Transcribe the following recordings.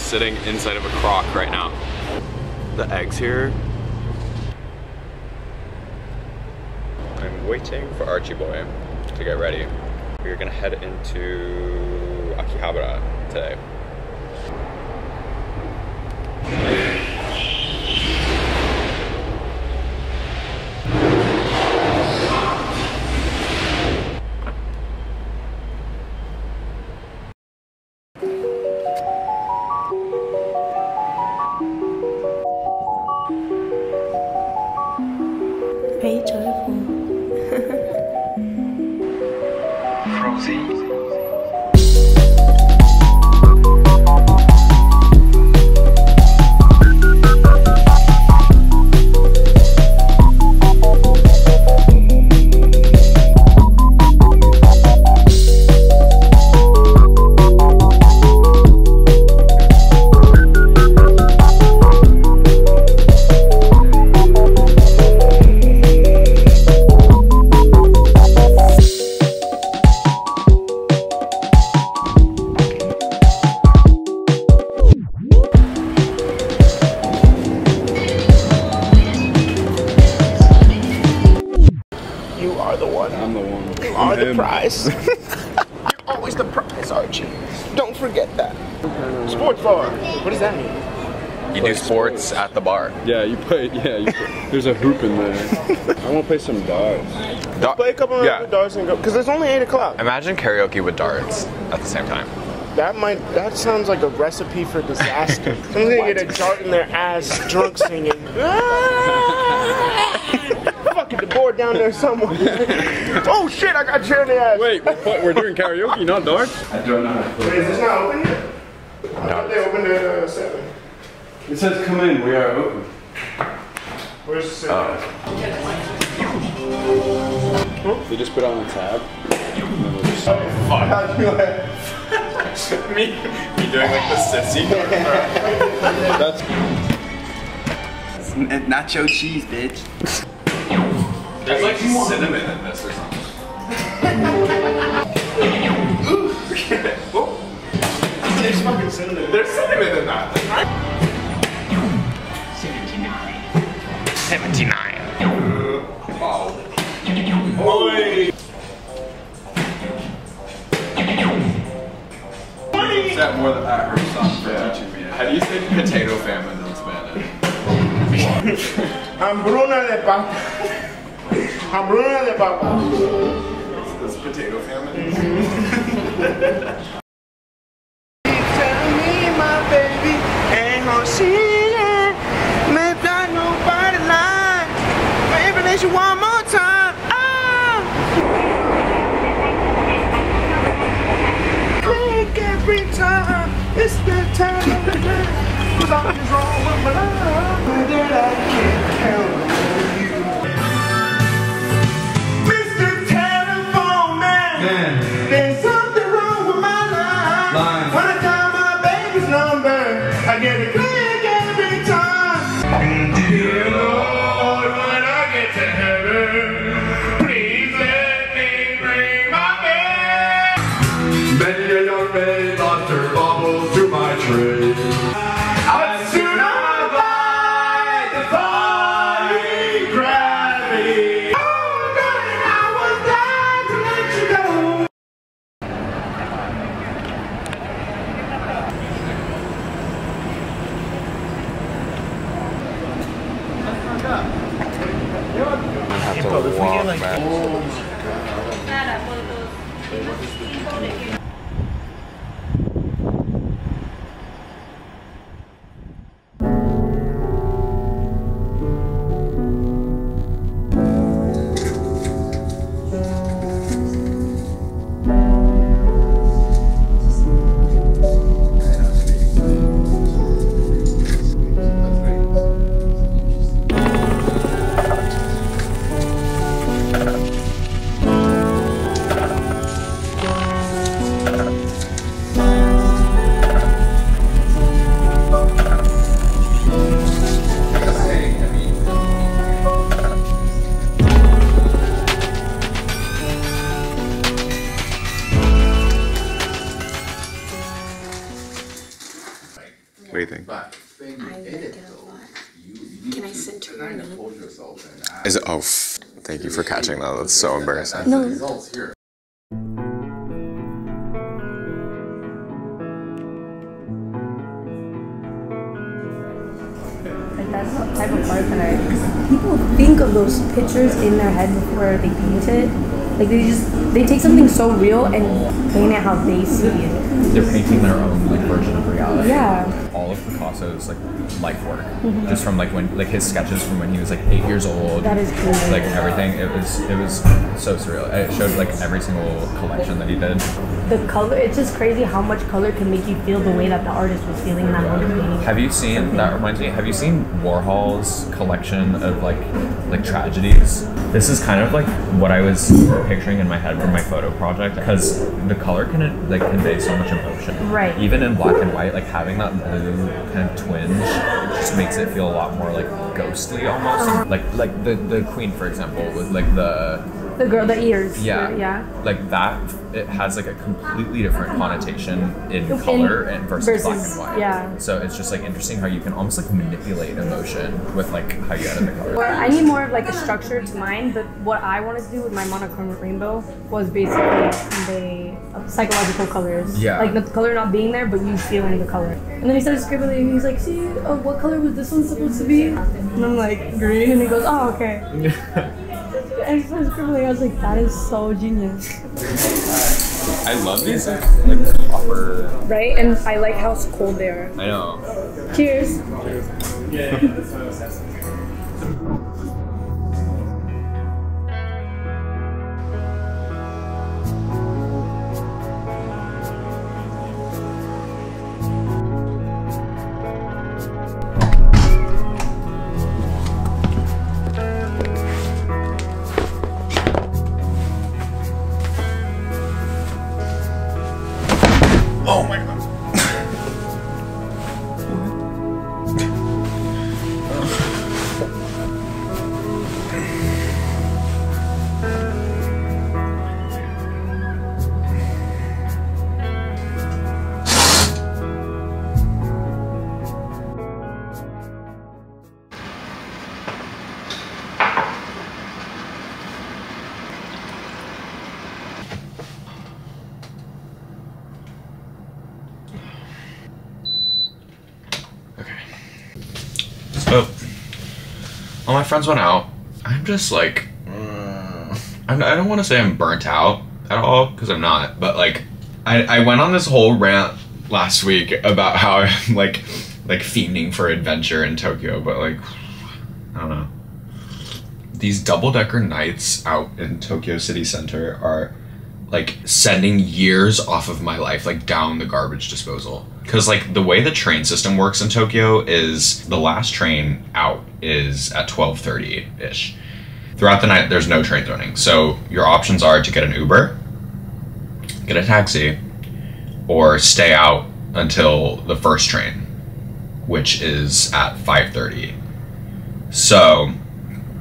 sitting inside of a crock right now. The eggs here. I'm waiting for Archie Boy to get ready. We're gonna head into Akihabara today. Very joyful. Rosie. The prize. You're always the prize, Archie. Don't forget that. Sports bar. What does that mean? You do sports at the bar. Yeah, you play. There's a hoop in there. I want to play some darts. Play a couple rounds of darts and go. Because it's only 8 o'clock. Imagine karaoke with darts at the same time. That sounds like a recipe for disaster. Someone's gonna get a dart in their ass, drunk singing. Fucking the board down there somewhere. Oh shit, I got a chair in the ass. Wait, we're doing karaoke, not darts? I don't know. Wait, is this not open yet? I thought they opened at 7. It says come in, we are open. Where's the 7? They just put on a tab. me doing like the sissy. That's nacho cheese, bitch. There's like cinnamon in this or something. There's fucking cinnamon. There's cinnamon in that. 79. Wow. Boy. Is that more than that her son for teaching me? How do you say potato famine in Spanish? Hambruna de papa. Hambruna de papa. This potato famine? Tell me my baby ain't gonna see it. Maybe not nobody lie. Maybe they should one more time. Click every time. It's the time of the night. Something's wrong with my life. That I can't count on you. Mr. Telephone Man. There's something wrong with my life. When I dial my baby's number, I get a click every time. Dear Lord, when I get to heaven, please let me bring my baby. Many a young maid lost her baubles to my trade. I'd sooner buy the flying gravity. Oh, darling, I was dying to let you go. I have to walk back. I center you? Is it? Oh, thank you for catching that. That's so embarrassing. No. Like that's the type of art that people think of those pictures in their head before they paint it. Like they take something so real and paint it how they see it. They're painting their own like version of reality. Yeah. All of Picasso's like life work, just from like when like his sketches from when he was like 8 years old. That is crazy. Like everything, it was so surreal. It showed like every single collection that he did. The color, it's just crazy how much color can make you feel the way that the artist was feeling in that moment. Have you seen, that reminds me, have you seen Warhol's collection of like tragedies? This is kind of like what I was picturing in my head for my photo project, because the color can like convey so much emotion. Right. Even in black and white, like having that blue kind of twinge just makes it feel a lot more like ghostly almost. Like the Queen, for example, with like the girl, the ears. Yeah. Yeah. Like that, it has like a completely different connotation in color and versus black and white. Yeah. So it's just like interesting how you can almost like manipulate emotion with like how you edit the color. Well, I need more of like a structure to mine, but what I wanted to do with my monochrome rainbow was basically convey psychological colors. Yeah. Like the color not being there, but you feeling the color. And then he started scribbling. He's like, "See, what color was this one supposed to be?" And I'm like, "Green." And he goes, "Oh, okay." And he started scribbling. I was like, "That is so genius." I love these like copper. Right, and I like how cold they are. I know. Cheers. Oh my god. So, all my friends went out. I'm just like, I don't want to say I'm burnt out at all, because I'm not, but like, I went on this whole rant last week about how I'm like fiending for adventure in Tokyo, but like, I don't know. These double-decker nights out in Tokyo city center are like sending years off of my life, like down the garbage disposal. Because like the way the train system works in Tokyo is the last train out is at 12:30-ish. Throughout the night, there's no trains running. So your options are to get an Uber, get a taxi, or stay out until the first train, which is at 5:30. So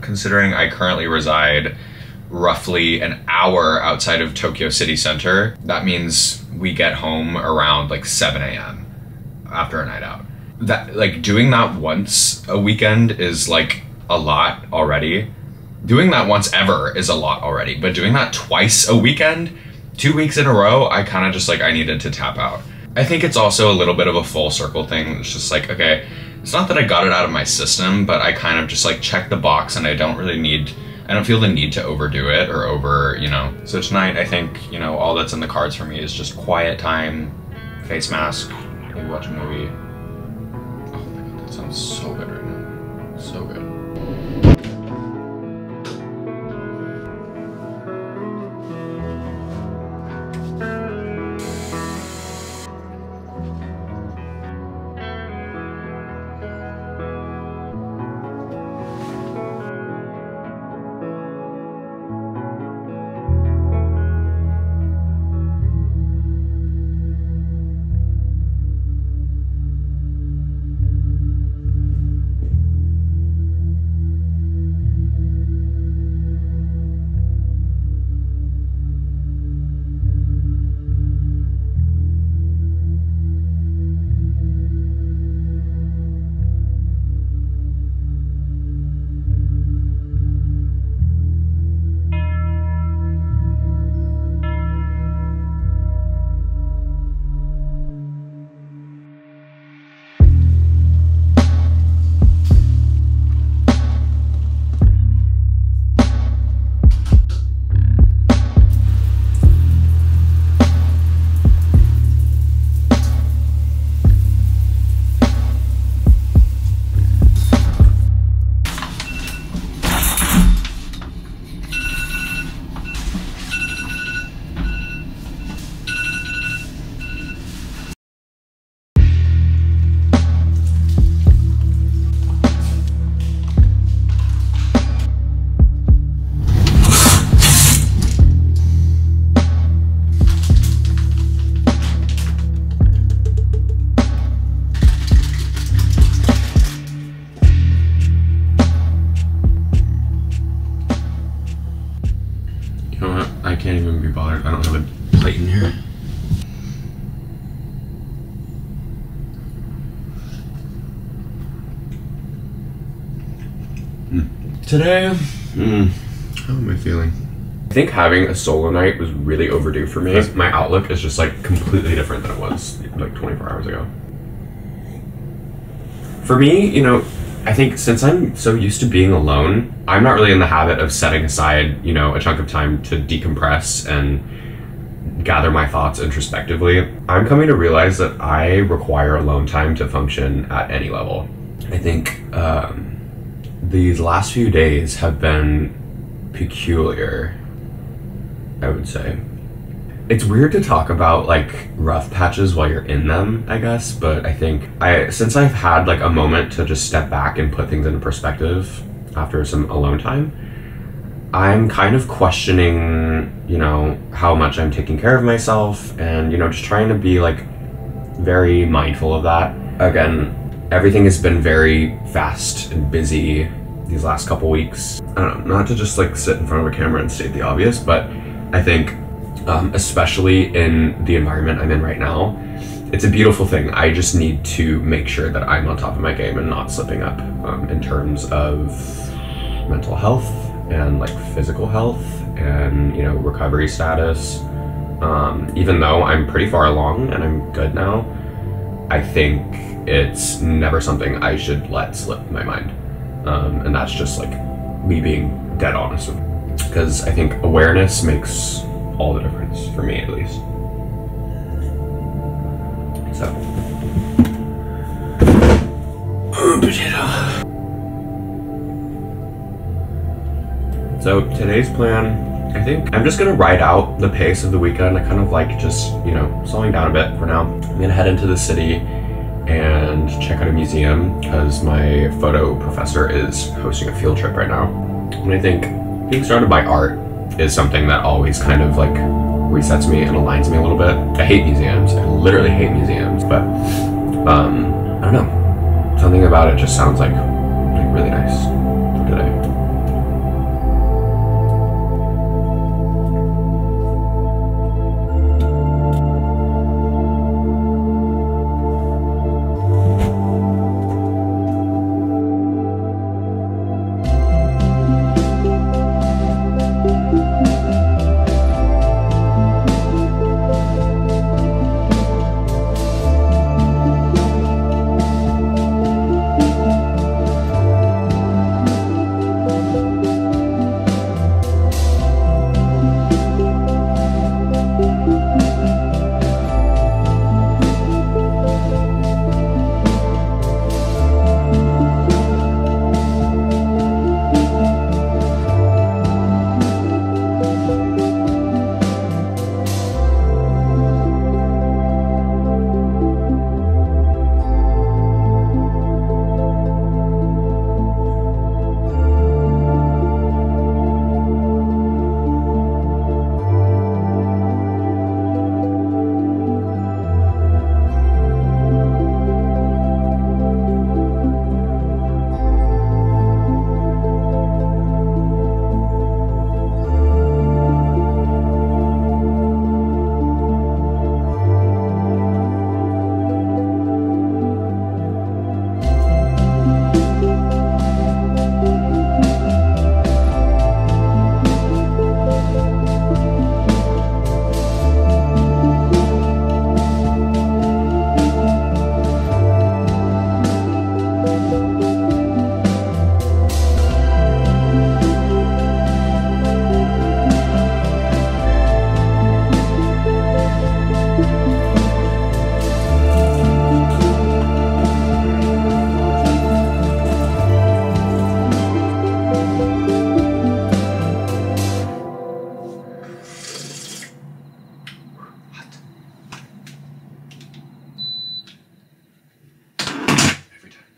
considering I currently reside roughly an hour outside of Tokyo city center, that means we get home around like 7 a.m. after a night out. That, like, doing that once a weekend is like a lot already. Doing that once ever is a lot already, but doing that twice a weekend, 2 weeks in a row, I kind of just like, I needed to tap out. I think it's also a little bit of a full circle thing. It's just like, okay, it's not that I got it out of my system, but I kind of just like checked the box, and I don't feel the need to overdo it or So tonight, I think, all that's in the cards for me is just quiet time, face mask, maybe watch a movie. Oh my god, that sounds so good right now. So good. can't even be bothered. I don't have a plate in here. Today, how am I feeling? I think having a solo night was really overdue for me. My outlook is just like completely different than it was like 24 hours ago. For me, you know, I think since I'm so used to being alone, I'm not really in the habit of setting aside, you know, a chunk of time to decompress and gather my thoughts introspectively. I'm coming to realize that I require alone time to function at any level. I think these last few days have been peculiar, I would say. It's weird to talk about like rough patches while you're in them, I guess, but I think since I've had like a moment to just step back and put things into perspective after some alone time, I'm kind of questioning, you know, how much I'm taking care of myself and, you know, just trying to be like very mindful of that. Again, everything has been very fast and busy these last couple weeks. I don't know, not to just like sit in front of a camera and state the obvious, but I think especially in the environment I'm in right now, it's a beautiful thing. I just need to make sure that I'm on top of my game and not slipping up in terms of mental health and like physical health and, you know, recovery status. Even though I'm pretty far along and I'm good now, I think it's never something I should let slip my mind. And that's just like me being dead honest with you. Because I think awareness makes all the difference, for me at least. So. So today's plan, I think I'm just gonna ride out the pace of the weekend. I kind of like just, you know, slowing down a bit for now. I'm gonna head into the city and check out a museum because my photo professor is hosting a field trip right now. And I think being surrounded by art is something that always kind of like resets me and aligns me a little bit. I hate museums. I literally hate museums, but I don't know. Something about it just sounds like really nice for today.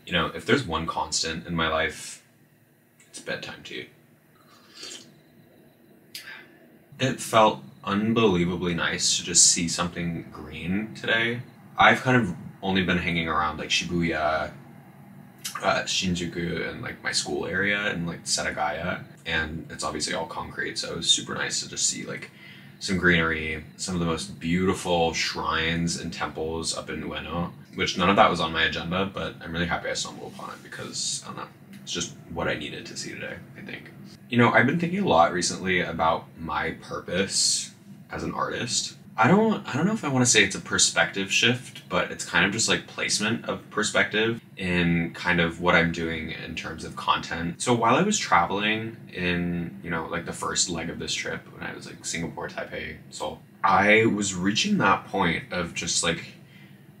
You know, if there's one constant in my life, it's bedtime tea. It felt unbelievably nice to just see something green today. I've kind of only been hanging around like Shibuya, Shinjuku, and like my school area and like Setagaya, and it's obviously all concrete, so it was super nice to just see like some greenery, some of the most beautiful shrines and temples up in Ueno, which none of that was on my agenda, but I'm really happy I stumbled upon it because, I don't know, it's just what I needed to see today, I think. You know, I've been thinking a lot recently about my purpose as an artist. I don't know if I want to say it's a perspective shift, but it's kind of just like placement of perspective in kind of what I'm doing in terms of content. So while I was traveling in, you know, like the first leg of this trip when I was like Singapore, Taipei, Seoul, I was reaching that point of just like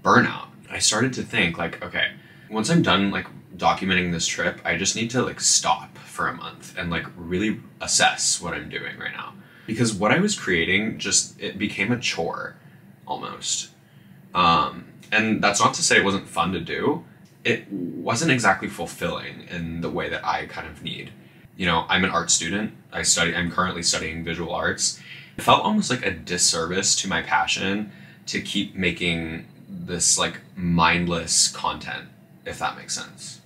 burnout. I started to think like, okay, once I'm done like documenting this trip, I just need to like stop for a month and like really assess what I'm doing right now. Because what I was creating it became a chore almost. And that's not to say it wasn't fun to do. It wasn't exactly fulfilling in the way that I kind of need. You know, I'm an art student. I'm currently studying visual arts. It felt almost like a disservice to my passion to keep making this like mindless content, if that makes sense.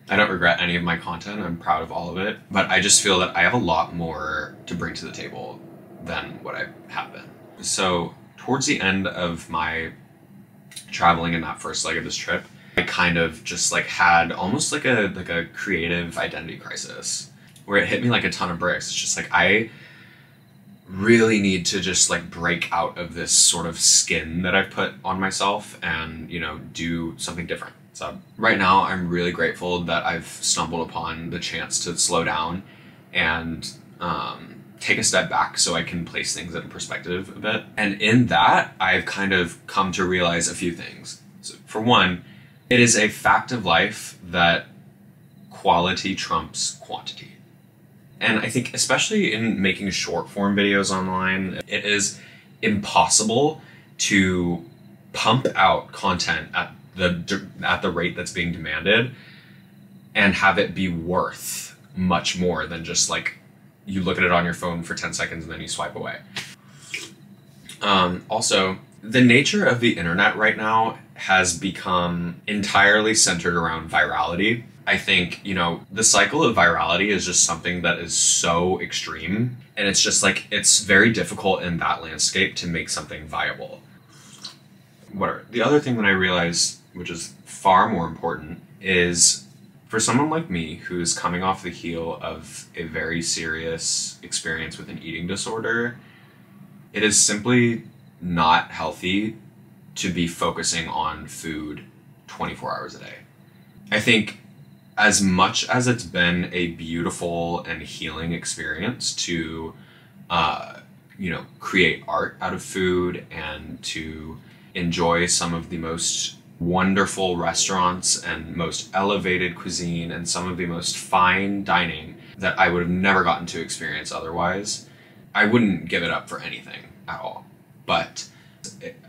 I don't regret any of my content. I'm proud of all of it, but I just feel that I have a lot more to bring to the table than what I have been. So towards the end of my traveling in that first leg of this trip, I kind of just like had almost like a creative identity crisis where it hit me like a ton of bricks. It's just like, I really need to just like break out of this sort of skin that I've put on myself and, you know, do something different. So right now I'm really grateful that I've stumbled upon the chance to slow down and take a step back so I can place things in perspective a bit. And in that, I've kind of come to realize a few things. So for one, it is a fact of life that quality trumps quantity. And I think especially in making short form videos online, it is impossible to pump out content at the rate that's being demanded and have it be worth much more than just like you look at it on your phone for 10 seconds and then you swipe away. Also, the nature of the internet right now has become entirely centered around virality. I think, you know, the cycle of virality is just something that is so extreme, and it's just like, it's very difficult in that landscape to make something viable. Whatever. The other thing that I realized, which is far more important, is for someone like me who's coming off the heel of a very serious experience with an eating disorder, it is simply not healthy to be focusing on food 24 hours a day. I think as much as it's been a beautiful and healing experience to, you know, create art out of food and to enjoy some of the most wonderful restaurants and most elevated cuisine and some of the most fine dining that I would have never gotten to experience otherwise, I wouldn't give it up for anything at all. But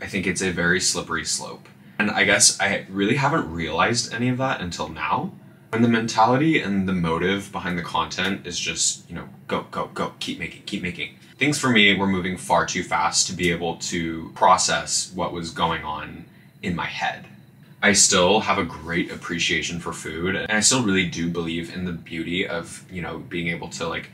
I think it's a very slippery slope. And I guess I really haven't realized any of that until now. When the mentality and the motive behind the content is just, you know, go, go, go, keep making, keep making. Things for me were moving far too fast to be able to process what was going on in my head. I still have a great appreciation for food, and I still really do believe in the beauty of, you know, being able to like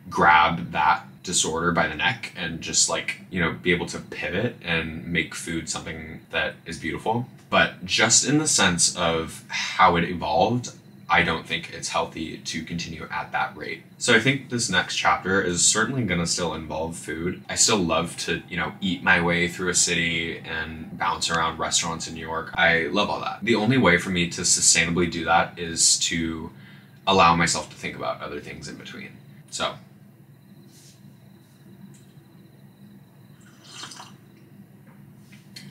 grab that disorder by the neck and just like, you know, be able to pivot and make food something that is beautiful. But just in the sense of how it evolved, I don't think it's healthy to continue at that rate. So I think this next chapter is certainly gonna still involve food. I still love to, you know, eat my way through a city and bounce around restaurants in New York. I love all that. The only way for me to sustainably do that is to allow myself to think about other things in between. So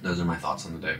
those are my thoughts on the day.